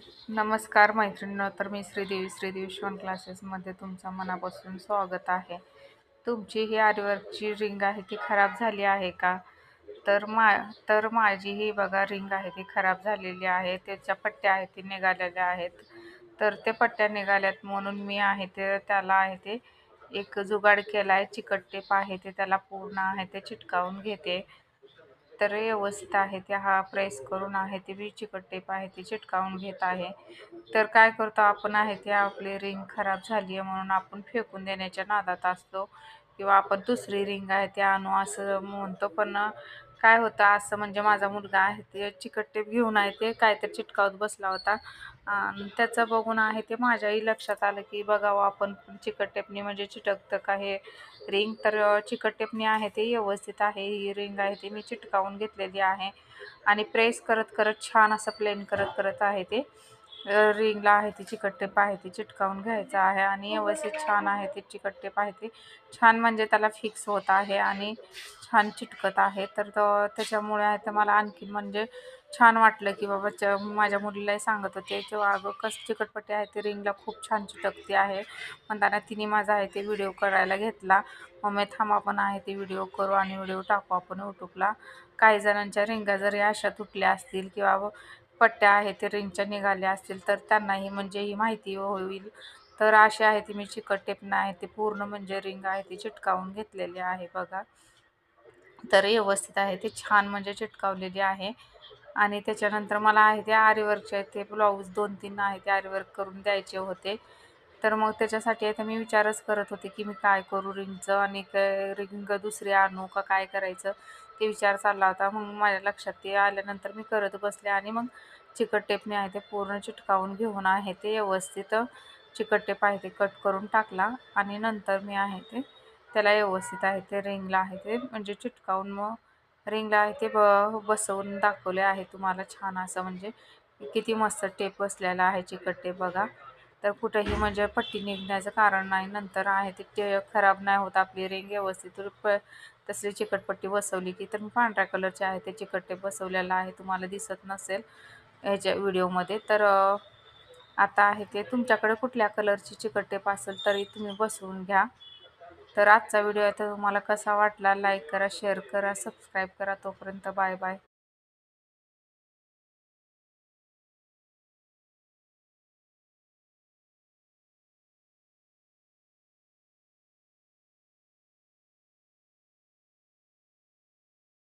नमस्कार मैत्रिणींनो. तर मी श्रीदेवी शिवण क्लासेसमध्ये तुमचं मनापासून स्वागत आहे. तुमची ही आरीवर्कची रिंग आहे ती खराब झाली आहे का? तर माझी ही बघा रिंग आहे ती खराब झालेली आहे. त्याच्या पट्ट्या आहेत ती निघालेल्या आहेत. तर ते पट्ट्या निघाल्यात म्हणून मी आहे ते त्याला आहे ते एक जुगाड केला आहे. चिकट टेप आहे ते त्याला पूर्ण आहे ते चिटकावून घेते. तर व्यवस्थित आहे ते प्रेस करून आहे ते मी चिकट टेप आहे ती चिटकावून घेत आहे. तर काय करतो आपण आहे ते आपली रिंग खराब झाली आहे म्हणून आपण फेकून देण्याच्या नादात असतो किंवा आपण दुसरी रिंग आहे ते आणू असं म्हणतो. पण काय होतं असं म्हणजे माझा मुलगा आहे ते चिकट टेप घेऊन आहे ते काहीतरी चिटकावत बसला होता आणि त्याचं बघून आहे ते माझ्याही लक्षात आलं की बघावं आपण चिकट टेपने म्हणजे चिटकतं का हे रिंग. तर चिकट टेपने आहे ते व्यवस्थित आहे. ही रिंग आहे ती मी चिटकावून घेतलेली आहे आणि प्रेस करत करत छान असं प्लेन करत करत आहे ते रिंगला आहे ती चिकट टेप आहे ती चिटकावून घ्यायचं आहे आणि व्यवस्थित छान आहे ते चिकट टेप आहे ती छान म्हणजे त्याला फिक्स होत आहे आणि छान चिटकत आहे. तर त्याच्यामुळे आहे तर मला आणखीन म्हणजे छान वाटलं की बाबा माझ्या मुलीलाही सांगत होते किंवा अगं कसं चिकटपट्टी आहे ते रिंगला खूप छान चिटकते आहे म्हणताना तिने माझा आहे ते व्हिडिओ करायला घेतला. मग थांब आपण आहे ते व्हिडिओ करू आणि व्हिडिओ टाकू आपण यूट्यूबला. काही जणांच्या रिंगा जरी अशा तुटल्या असतील किंवा पट्ट्या आहेत ते रिंगच्या निघाल्या असतील तर त्यांनाही म्हणजे ही माहिती होईल. तर अशी आहे ती मी चिकट टेपनं आहे ते पूर्ण म्हणजे रिंग आहे ती चिटकावून घेतलेली आहे बघा. तर व्यवस्थित आहे ते छान म्हणजे चिटकावलेली आहे आणि त्याच्यानंतर मला आहे ते आरीवर्कचे ते ब्लाऊज 2-3 आहे ते आरीवर्क करून द्यायचे होते. तर मग त्याच्यासाठी आता मी विचारच करत होते की मी काय करू रिंगचं आणि रिंग दुसरी आणू का काय करायचं ते विचार चालला होता. मग माझ्या लक्षात ते आल्यानंतर मी करत बसले आणि मग चिकट टेपने आहे ते पूर्ण चिटकावून घेऊन आहे ते व्यवस्थित चिकट टेप आहे ते कट करून टाकला आणि नंतर मी आहे ते त्याला व्यवस्थित आहे ते रिंगला आहे ते म्हणजे चिटकावून मग रिंगला आहे ते बसवून दाखवले आहे तुम्हाला छान असं म्हणजे किती मस्त टेप बसलेला आहे चिकट टेप बघा. तर कुठेही म्हणजे पट्टी निघण्याचं कारण नाही. नंतर आहे ते खराब नाही होत आपली रिंग व्यवस्थित तसली चिकटपट्टी बसवली की. तर मी पांढऱ्या कलरचे आहे ते चिकट टेप बसवलेला आहे तुम्हाला दिसत नसेल ह्याच्या व्हिडिओमध्ये. तर आता आहे ते तुमच्याकडे कुठल्या कलरची चिकट टेप असेल तरी तुम्ही बसवून घ्या. तर आजचा व्हिडिओ आहे तर तुम्हाला कसा वाटला लाईक करा, शेअर करा, सबस्क्राईब करा. तोपर्यंत बाय बाय.